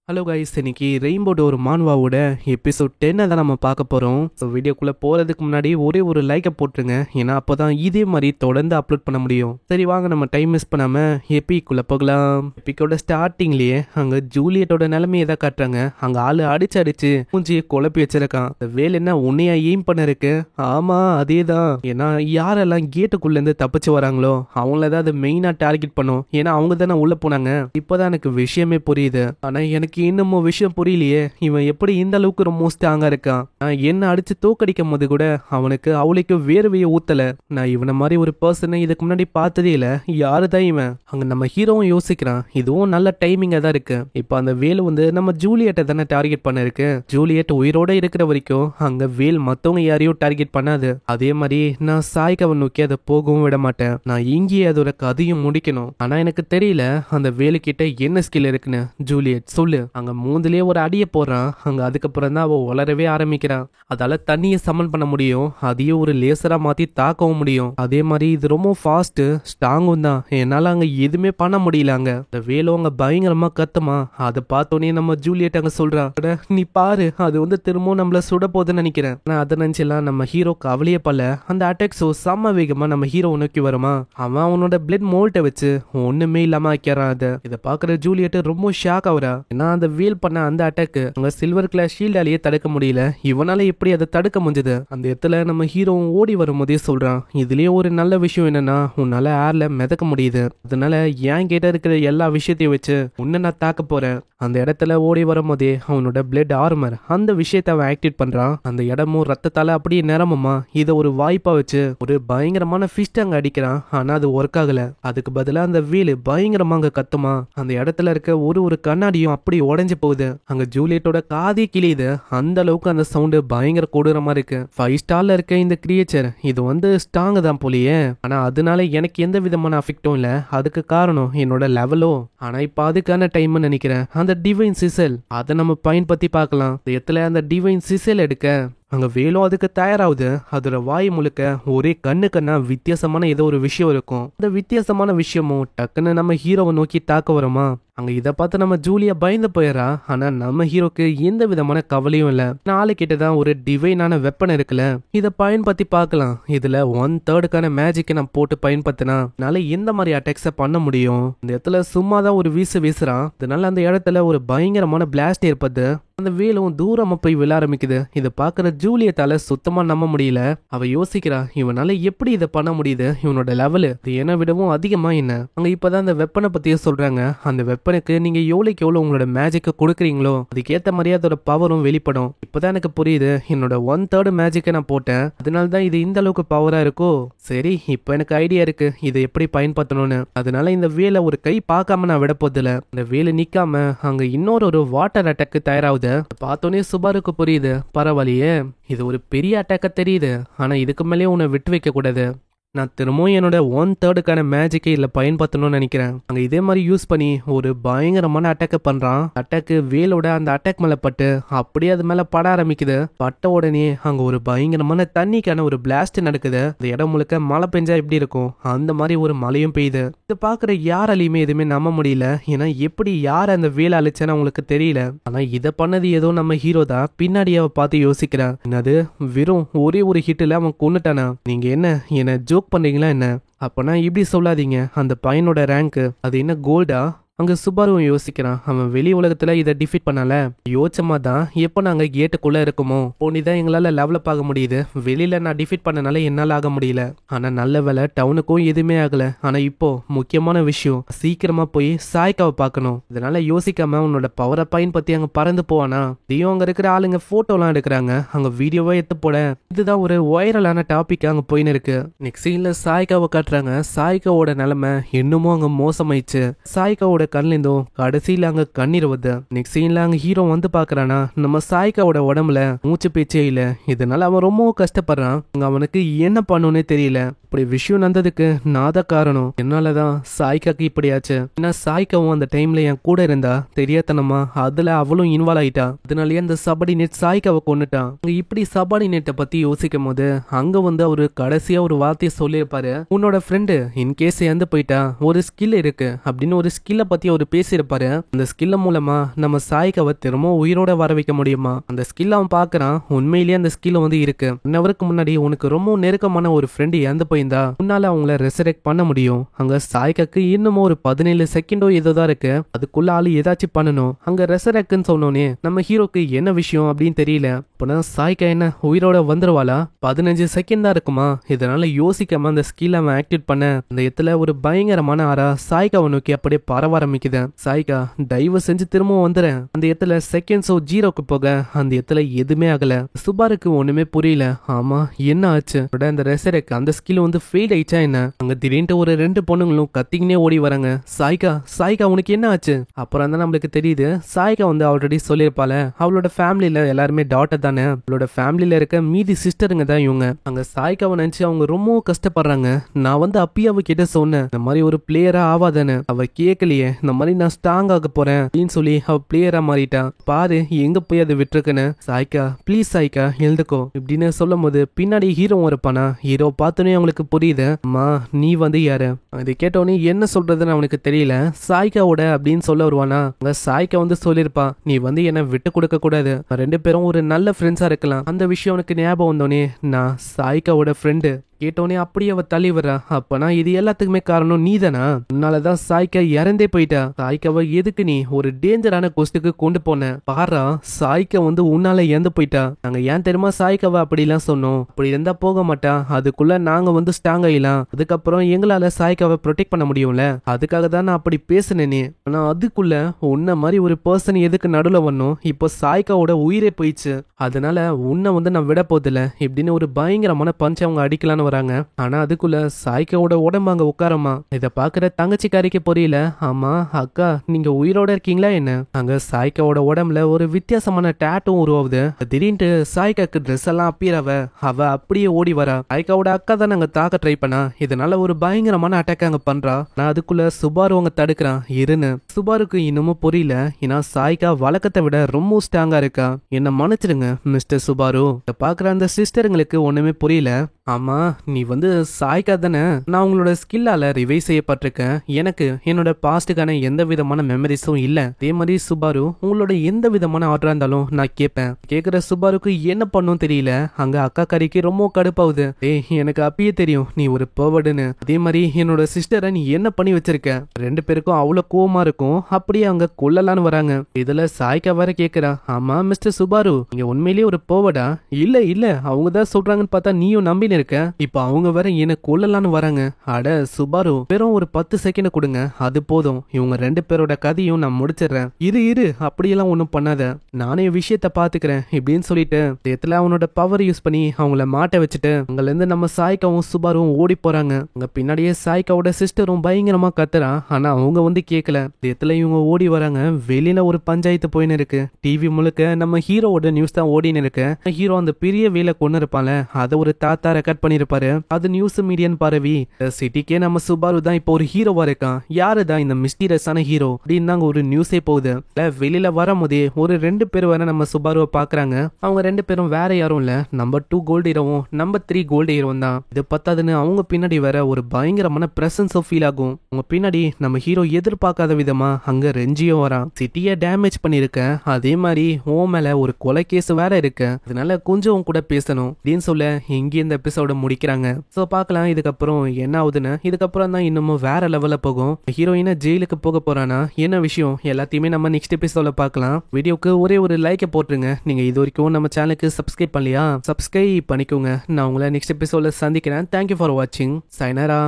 Hello guys, இன்னைக்கு rainbow door மான்வாவோட episode 10 தான் நம்ம பார்க்க போகிறோம். ஸோ வீடியோக்குள்ளே போகிறதுக்கு முன்னாடி ஒரே ஒரு லைக்கை போட்டுருங்க, ஏன்னா அப்போ தான் இதே மாதிரி தொடர்ந்து அப்லோட் பண்ண முடியும். சரி வாங்க, நம்ம டைம் மிஸ் பண்ணாமல் எப்பிக்குள்ளே போகலாம். எப்பிக்கோட ஸ்டார்டிங்லேயே அங்கே ஜூலியட்டோட நிலைமையை தான் காட்டுறாங்க. அங்கே ஆள் அடிச்சு மூஞ்சியை குழப்பி வச்சிருக்கான். இந்த வேலை என்ன உன்னையா எய்ம் பண்ண இருக்கு? ஆமாம் அதே தான். ஏன்னா யாரெல்லாம் கேட்டுக்குள்ளேருந்து தப்பிச்சு வராங்களோ அவங்கள தான் அது மெயினாக டார்கெட் பண்ணும். ஏன்னா அவங்க தானே உள்ளே போனாங்க. இப்போதான் எனக்கு விஷயமே புரியுது. ஆனால் எனக்கு இன்னமும் விஷயம் புரியலையே, இவன் எப்படி இந்த அளவுக்கு ரொம்ப ஸ்ட்ராங்கா இருக்கான்? நான் என்ன அடிச்சு தோக்கடிக்கும் போது கூட அவனுக்கு அவளுக்கு வேர்வையை ஊத்தல. நான் இவனை மாதிரி ஒரு பர்சனை இதுக்கு முன்னாடி பார்த்ததே இல்ல. யாருதான் இவன்? அங்க நம்ம ஹீரோவும் யோசிக்கிறான், இதுவும் நல்ல டைமிங்கா தான் இருக்கு. இப்ப அந்த வேல் நம்ம ஜூலியட்டை தானே டார்கெட் பண்ண இருக்கு. ஜூலியட் உயிரோட இருக்கிற வரைக்கும் அங்க வேல் மத்தவங்க யாரையும் டார்கெட் பண்ணாது. அதே மாதிரி நான் சாய்கவன் நோக்கி அதை போகவும் விட மாட்டேன். நான் இங்கேயே அதோட கதையும் முடிக்கணும். ஆனா எனக்கு தெரியல அந்த வேலு கிட்ட என்ன ஸ்கில் இருக்குன்னு. ஜூலியட் சொல்லு. அங்க மூந்திலே ஒரு அடியை போடுறான். அங்க அதுக்கப்புறம் தான் அவ வளரவே ஆரம்பிக்கிறான். அதால தண்ணியை சமன் பண்ண முடியும், அதையும் ஒரு லேசரா மாத்தி தாக்கவும் முடியும். அதே மாதிரி இது ரொம்ப ஃபாஸ்ட் ஸ்ட்ராங்கும் தான். என்னால அங்க எதுவுமே பண்ண முடியல. அங்க இந்த வேலோ அங்க பயங்கரமா கத்துமா. அதை பார்த்தோன்னே நம்ம ஜூலியட் அங்க சொல்றா, நீ பாரு அது திரும்பவும் நம்மள சுட போகுதுன்னு நினைக்கிறேன். ஆனா அதை நினைச்சலாம் நம்ம ஹீரோ கவலையே பல. அந்த அட்டாக்ஸோ செம்ம வேகமா நம்ம ஹீரோ நோக்கி வருமா. அவன் அவனோட பிளட் மோல்ட்டை வச்சு ஒண்ணுமே இல்லாம ஆக்கிறான். இதை பாக்குற ஜூலியட் ரொம்ப ஷாக் ஆகுறா. ஏன்னா அந்த வீல் பண்ண அந்த அட்டாக்கு அங்க சில்வர் கிளாஸ் ஷீல்டாலேயே தடுக்க முடியல. இவனால எப்படி அதை தடுக்க முடிஞ்சது? அந்த இடத்துல நம்ம ஹீரோவும் ஓடி வரும்போதே சொல்றான், இதுலயே ஒரு நல்ல விஷயம் என்னன்னா உன்னால ஏர்ல மிதக்க முடியுது. அதனால ஏன் கிட்ட இருக்கிற எல்லா விஷயத்தையும் வச்சு உன்னை நான் தாக்க போறேன். அந்த இடத்துல ஓடி வரும்போதே அவனோட பிளட் ஆர்மர் அந்த விஷயத்தை அவன் ஆக்டிவேட் பண்றான். அந்த இடமும் ரத்தத்தால அப்படியே நிரம்புமா. இதை ஒரு வாய்ப்பா வச்சு ஒரு பயங்கரமான ஃபிஸ்ட் அங்க அடிக்கிறான். ஆனா அது ஒர்க் ஆகல. அதுக்கு பதிலா அந்த வீல் பயங்கரமா அங்க கத்துமா. அந்த இடத்துல இருக்க ஒரு கண்ணாடியும் அப்படி உடைஞ்சு போகுது. அங்க ஜூலியட்டோட காதே கிளியுது. அந்த அளவுக்கு அந்த சவுண்டு பயங்கர கொடூரமா இருக்கு. 5 ஸ்டார்ல இருக்க இந்த கிரியேச்சர் இது ஸ்ட்ராங் தான் போலியே. ஆனா அதனால எனக்கு எந்த விதமான அஃபெக்டும் இல்ல. அதுக்கு காரணம் என்னோட லெவலோ. ஆனா இப்ப அதுக்கான டைம் நினைக்கிறேன். அந்த டிவைன் சிசல் அதை நம்ம பயன்படுத்தி பார்க்கலாம். அந்த டிவைன் சிசல் எடுக்க அங்க வேலும் அதுக்கு தயாராகுது. அதோட வாய் முழுக்க ஒரே கண்ணா வித்தியாசமான ஏதோ ஒரு விஷயம் இருக்கும். அந்த வித்தியாசமான விஷயமும் டக்குன்னு நம்ம ஹீரோவை நோக்கி தாக்க வருமா. அங்க இதை பார்த்து நம்ம ஜூலியா பயந்து போயிடறா. ஆனா நம்ம ஹீரோக்கு எந்த விதமான கவலையும் இல்ல. நாலு கிட்டதான் ஒரு டிவைனான வெப்பன் இருக்குல்ல, இதை பயன்படுத்தி பார்க்கலாம். இதுல 1/3 மேஜிக்கை நான் போட்டு பயன்படுத்தினா என்னால எந்த மாதிரி அட்டாக்ஸ பண்ண முடியும். இந்த இடத்துல சும்மாதான் ஒரு வீசுறான். அதனால அந்த இடத்துல ஒரு பயங்கரமான பிளாஸ்ட் ஏற்படுது. அந்த வேலும் தூரமா போய் விழ ஆரம்பிக்குது. இதை பாக்குற ஜூலியத்தால சுத்தமா நம்ப முடியல. அவ யோசிக்கிறா, இவனால எப்படி இதை பண்ண முடியுது? இவனோட லெவலு இது என்ன விடவும் அதிகமா என்ன? அங்க இப்பதான் அந்த வெப்பனை பத்தியே சொல்றாங்க. அந்த வெப்பனுக்கு நீங்க எவ்வளவுக்கு எவ்வளவு உங்களோட மேஜிக்க கொடுக்குறீங்களோ அதுக்கேத்த மாதிரியே அதோட பவரும் வெளிப்படும். இப்பதான் எனக்கு புரியுது. என்னோட 1/3 மேஜிக்கை நான் போட்டேன், அதனாலதான் இது இந்த அளவுக்கு பவரா இருக்கோ. சரி, இப்ப எனக்கு ஐடியா இருக்கு இதை எப்படி பயன்படுத்தணும்னு. அதனால இந்த வேலை ஒரு கை பார்க்காம நான் விட போதில்ல. இந்த வேலை நிக்காம அங்க இன்னொரு வாட்டர் அட்டாக்கு தயாராகுது. பார்த்தோன்னே சுபாருக்கு புரியுது, பரவாயில்லையே இது ஒரு பெரிய அட்டாக்க தெரியுது. ஆனா இதுக்கு மேலேயே உன்னை விட்டு வைக்க கூடாது. நான் திரும்பவும் என்னோட 1/3 மேஜிக்கை இதில் பயன்படுத்தணும்னு நினைக்கிறேன். அங்கே இதே மாதிரி யூஸ் பண்ணி ஒரு பயங்கரமான அட்டாக்கை பண்ணுறான். அட்டாக்கு வேலோட அந்த அட்டாக் மேலே பட்டு அப்படியே அது மேலே பட ஆரம்பிக்குது. பட்ட உடனே அங்கே ஒரு பயங்கரமான தண்ணிக்கான ஒரு பிளாஸ்ட் நடக்குது. அந்த இடம் முழுக்க மழை பெஞ்சா எப்படி இருக்கும் அந்த மாதிரி ஒரு மழையும் பெய்யுது. இதை பார்க்குற யாராலையுமே எதுவுமே நம்ப முடியல. ஏன்னா எப்படி யார் அந்த வேலை அழிச்சான்னு அவங்களுக்கு தெரியல. ஆனால் இதை பண்ணது ஏதோ நம்ம ஹீரோ தான். பின்னாடி அவ பார்த்து யோசிக்கிறான், என்னது வெறும் ஒரே ஒரு ஹிட்டில் அவன் கொன்னுட்டானா? நீங்கள் என்ன ஜோக் பண்றீங்களா என்ன? அப்பனா இப்படி சொல்லாதீங்க. அந்த பையனோட ரேங்க் அது என்ன கோல்டா? அங்க சுபாருவும் யோசிக்கிறான், அவன் வெளி உலகத்துல இதை டிஃபீட் பண்ணல. யோசமா தான் எப்போ நாங்க கேட்டுக்குள்ள இருக்குமோ போனிதான் எங்களால லெவலப் ஆக முடியுது. வெளியில நான் டிஃபீட் பண்ணனால என்னால ஆக முடியல. ஆனா நல்ல வேலை டவுனுக்கும் எதுவுமே ஆகல. ஆனா இப்போ முக்கியமான விஷயம், சீக்கிரமா போய் சாய்க்காவை பார்க்கணும். இதனால யோசிக்காம உன்னோட பவரை பயன்படுத்தி அங்க பறந்து போவானா. இதையும் அங்க இருக்கிற ஆளுங்க போட்டோலாம் எடுக்கிறாங்க. அங்க வீடியோவா எடுத்து போட இதுதான் ஒரு வைரலான டாபிக் அங்க போயின்னு இருக்கு. நெக்ஸ்ட் சீன்ல சாய்க்காவை காட்டுறாங்க. சாய்க்காவோட நிலைமை இன்னமும் அங்க மோசமாயிடுச்சு. சாய்க்காவோட கண்ணிலிருந்தும் கடைசியில அங்க கண்ணீர் வருது. நெக்ஸ்ட் சீன்ல அங்க ஹீரோ பாக்குறானா, நம்ம சாய்க்காவோட உடம்புல மூச்சு பேச்சே இல்ல. இதனால அவன் ரொம்ப கஷ்டப்படுறான். அவனுக்கு என்ன பண்ணுன்னே தெரியல. இப்படி விஷயம் நடந்ததுக்கு நான் தான் காரணம். என்னாலதான் சாய்க்காக்கு இப்படியாச்சு. ஏன்னா சாய்க்காவும் அந்த டைம்ல என் கூட இருந்தா தெரியாதனமா அதுல அவளும் இன்வால்வ் ஆயிட்டா. அதனாலயே அந்த சபார்டினேட் சாய்க்காவை கொன்னுட்டான். இப்படி சபார்டினேட்டை பத்தி யோசிக்கும் போது அங்க அவரு கடைசியா ஒரு வார்த்தையை சொல்லியிருப்பாரு, உன்னோட ஃப்ரெண்டு இன்கேஸ் இறந்து போயிட்டா ஒரு ஸ்கில் இருக்கு அப்படின்னு ஒரு ஸ்கில்லை பத்தி அவர் பேசியிருப்பாரு. அந்த ஸ்கில்ல மூலமா நம்ம சாய்காவை திரும்ப உயிரோட வர வைக்க முடியுமா? அந்த ஸ்கில் அவன் பாக்குறான். உண்மையிலேயே அந்த ஸ்கில் வந்து இருக்கு. 1 ஹவருக்கு முன்னாடி உனக்கு ரொம்ப நெருக்கமான ஒரு ஃப்ரெண்ட் இறந்து போயிருந்தா உன்னால அவங்கள ரெசரெக்ட் பண்ண முடியும். அங்க சாய்காக்கு இன்னமும் ஒரு 17 செகண்டோ ஏதோதான் இருக்கு. அதுக்குள்ள ஆளு ஏதாச்சும் பண்ணணும். அங்க ரெசரெக்ட்னு சொன்னோனே நம்ம ஹீரோக்கு என்ன விஷயம் அப்படின்னு தெரியல. அப்பனா சாய்கா என்ன உயிரோட வந்துருவாளா? 15 செகண்ட் தான் இருக்குமா? இதனால யோசிக்காம அந்த ஸ்கில் அவன் ஆக்டிவேட் பண்ண அந்த இடத்துல ஒரு பயங்கரமான ஆரா சாய்காவை நோக்கி அப்படியே பரவ ஆரம்பிக்குது. சாய்கா தயவு செஞ்சு திரும்பவும் வந்துறேன். அந்த இடத்துல செகண்ட்ஸோ 0க்கு போக அந்த இடத்துல எதுவுமே ஆகல. சுபாருக்கு ஒண்ணுமே புரியல. ஆமா என்ன ஆச்சு? அந்த ரெசரெக்ட் அந்த ஸ்கில் வந்து ஃபெயில் ஆயிடுச்சா என்ன? அங்க திடீர்னு ஒரு 2 பொண்ணுங்களும் கத்திங்கனே ஓடி வராங்க. சாய்கா சாய்கா உனக்கு என்ன ஆச்சு? அப்புறம் தான் நம்மளுக்கு தெரியுது சாய்கா வந்து ஆல்ரெடி சொல்லியிருப்பால அவளோட ஃபேமிலியில எல்லாருமே டாட்டர் தானே. அவளோட ஃபேமிலியில இருக்க மீதி சிஸ்டருங்க தான் இவங்க. அங்க சாய்காவை நினைச்சு அவங்க ரொம்ப கஷ்டப்படுறாங்க. நான் வந்து அப்பயே அவகிட்ட சொன்னேன் இந்த மாதிரி ஒரு பிளேயரா ஆவாதானே. அவ கேட்கலையே. இந்த மாதிரி நான் ஸ்ட்ராங் ஆக போறேன் அப்படின்னு சொல்லி அவ பிளேயரா மாறிட்டா. பாரு எங்க போய் அதை விட்டுருக்குன்னு. சாய்கா ப்ளீஸ் சாய்கா எழுந்துக்கோ இப்படின்னு சொல்லும் போது பின்னாடி ஹீரோ இருப்பானா. ஹீரோ பார்த்தோன்னே அவங்களுக்கு புரியுது. அம்மா நீ வந்து யாரு? அதை கேட்டோன்னே என்ன சொல்றதுன்னு அவனுக்கு தெரியல. சாய்காவோட அப்படின்னு சொல்ல வருவானா. அங்க சாய்கா வந்து சொல்லிருப்பா நீ வந்து என்ன விட்டு கொடுக்க கூடாது. 2 பேரும் ஒரு நல்ல ஃப்ரெண்ட்ஸா இருக்கலாம். அந்த விஷயம் உனக்கு ஞாபகம் வந்தோடனே நான் சாய்காவோட ஃப்ரெண்டு கேட்டோனே அப்படியே அவ தள்ளி வர்றா. அப்பனா இது எல்லாத்துக்குமே காரணம் நீதானா? உன்னாலதான் சாய்கா இறந்தே போயிட்டா. சாய்காவை எதுக்கு நீ ஒரு டேஞ்சரான கோஸ்டுக்கு கொண்டு போன? பாரா சாய்கா வந்து உன்னால இறந்து போயிட்டா. நாங்க ஏன் தெரியுமா சாய்காவை அப்படிலாம் சொன்னோம்? அப்படி இருந்தா போக மாட்டா. அதுக்குள்ள நாங்க வந்து ஸ்ட்ராங் ஆயிலாம். அதுக்கப்புறம் எங்களால சாய்காவை ப்ரொடெக்ட் பண்ண முடியும்ல. அதுக்காக தான் நான் அப்படி பேசினேனே. ஆனா அதுக்குள்ள உன்ன மாதிரி ஒரு பர்சன் எதுக்கு நடுல வரணும்? இப்போ சாய்காவோட உயிரே போயிடுச்சு. அதனால உன்னை வந்து நான் விட போதில்ல இப்படின்னு ஒரு பயங்கரமான பஞ்ச் அவங்க அடிக்கலான்னு வராங்க. ஆனா அதுக்குள்ள சாய்காவோட உடம்பு அங்க உட்காரமா. இத பாக்குற தங்கச்சிக்காரிக்கு புரியல. ஆமா அக்கா நீங்க உயிரோட இருக்கீங்களா என்ன? அங்க சாய்காவோட உடம்புல ஒரு வித்தியாசமான டேட்டும் உருவாகுது. திடீர்னு சாய்காக்கு ட்ரெஸ் எல்லாம் அப்பீரவ அவ அப்படியே ஓடி வரா. சாய்காவோட அக்கா தான் அங்க தாக்க ட்ரை பண்ணா. இதனால ஒரு பயங்கரமான அட்டாக் அங்க பண்றா. நான் அதுக்குள்ள சுபாரு அவங்க தடுக்கிறான். இருன்னு சுபாருக்கு இன்னமும் புரியல. ஏன்னா சாய்கா வழக்கத்தை விட ரொம்ப ஸ்ட்ராங்கா இருக்கா. என்ன மன்னிச்சிடுங்க மிஸ்டர் சுபாரு. பாக்குற அந்த சிஸ்டருங்களுக்கு ஒண்ணுமே புரியல. ஆமா நீ வந்து சாய்கா தானே? நான் உங்களோட ஸ்கில்லால ரிவைஸ் செய்யப்பட்டிருக்கேன். எனக்கு என்னோட பாஸ்டுக்கான எந்த விதமான மெமரிஸும் இல்ல. அதே மாதிரி சுபாரு உங்களோட எந்த விதமான ஆர்டரா இருந்தாலும் நான் கேட்பேன். கேக்குற சுபாருக்கு என்ன பண்ணும் தெரியல. அங்க அக்கா கறிக்கு ரொம்ப கடுப்பாகுது. எனக்கு அப்பயே தெரியும் நீ ஒரு பர்வர்டுன்னு. அதே மாதிரி என்னோட சிஸ்டரை நீ என்ன பண்ணி வச்சிருக்க? 2 பேருக்கும் அவ்வளவு கோவமா இருக்கும். அப்படியே அங்க கொல்லலான்னு வராங்க. இதுல சாய்கா வேற கேக்குறா. ஆமா மிஸ்டர் சுபாரு நீங்க உண்மையிலேயே ஒரு பர்வர்டா? இல்ல இல்ல அவங்க தான் சொல்றாங்கன்னு பார்த்தா நீயும் நம்பின இருக்க. இப்ப அவங்க வேற என்ன கொல்லலான்னு வராங்க. அட சுபாரு வெறும் ஒரு 10 செகண்ட் கொடுங்க அது போதும். இவங்க 2 பேரோட கதையும் நான் முடிச்சிடுறேன். இரு அப்படியெல்லாம் ஒண்ணும் பண்ணாத. நானே விஷயத்த பாத்துக்கிறேன் இப்படின்னு சொல்லிட்டு இடத்துல அவனோட பவர் யூஸ் பண்ணி அவங்கள மாட்ட வச்சுட்டு அங்கல இருந்து நம்ம சாய்காவும் சுபாரும் ஓடி போறாங்க. அங்க பின்னாடியே சாய்காவோட சிஸ்டரும் பயங்கரமா கத்துறா. ஆனா அவங்க வந்து கேட்கல. இடத்துல இவங்க ஓடி வராங்க. வெளியில ஒரு பஞ்சாயத்து போயின்னு இருக்கு. டிவி முழுக்க நம்ம ஹீரோவோட நியூஸ் தான் ஓடின்னு இருக்கு. ஹீரோ அந்த பெரிய வேலை கொண்டு இருப்பால அதை ஒரு தாத்தா ரெக்கார்ட் பண்ணிருப்பாரு. அது நியூஸ் மீடியன் பரவி சிட்டிக்கே நம்ம சுபாரு தான் இப்போ ஒரு ஹீரோவா இருக்கான். யாருதான் இந்த மிஸ்டீரியஸான ஹீரோ அப்படின்னு தாங்க ஒரு நியூஸே போகுது. வெளியில வரும்போதே ஒரு 2 பேர் வேற நம்ம சுபாருவை பாக்குறாங்க. அவங்க 2 பேரும் வேற யாரும் இல்ல நம்பர் 2 கோல்டு ஹீரோவும் நம்பர் 3 கோல்டு ஹீரோவும் தான். இது பத்தாதுன்னு அவங்க பின்னாடி வேற ஒரு பயங்கரமான பிரசன்ஸ் ஃபீல் ஆகும். அவங்க பின்னாடி நம்ம ஹீரோ எதிர்பார்க்காத விதமா அங்க ரெஞ்சியும் வரான். சிட்டியை டேமேஜ் பண்ணிருக்க. அதே மாதிரி ஓ மேல ஒரு கொலை கேஸ் வேற இருக்கு. அதனால கொஞ்சம் கூட பேசணும் அப்படின்னு சொல்ல இங்கே இந்த எபிசோட முடிக்கிறாங்க. சோ பார்க்கலாம் இதுக்கப்புறம் என்ன ஆகுதுன்னு. இதுக்கப்புறம் தான் இன்னமும் வேற லெவல்ல போகும். ஹீரோயினை ஜெயிலுக்கு போக போறானா என்ன விஷயம் எல்லாத்தையுமே நம்ம நெக்ஸ்ட் எபிசோட்ல பார்க்கலாம். வீடியோக்கு ஒரே ஒரு லைக்கை போட்டுருங்க. நீங்க இது வரைக்கும் நம்ம சேனலுக்கு சப்ஸ்கிரைப் பண்ணலையா? சப்ஸ்கிரைப் பண்ணிக்கோங்க. நான் உங்களை நெக்ஸ்ட் எபிசோட்ல சந்திக்கிறேன். தேங்க்யூ ஃபார் வாட்சிங். சைனரா.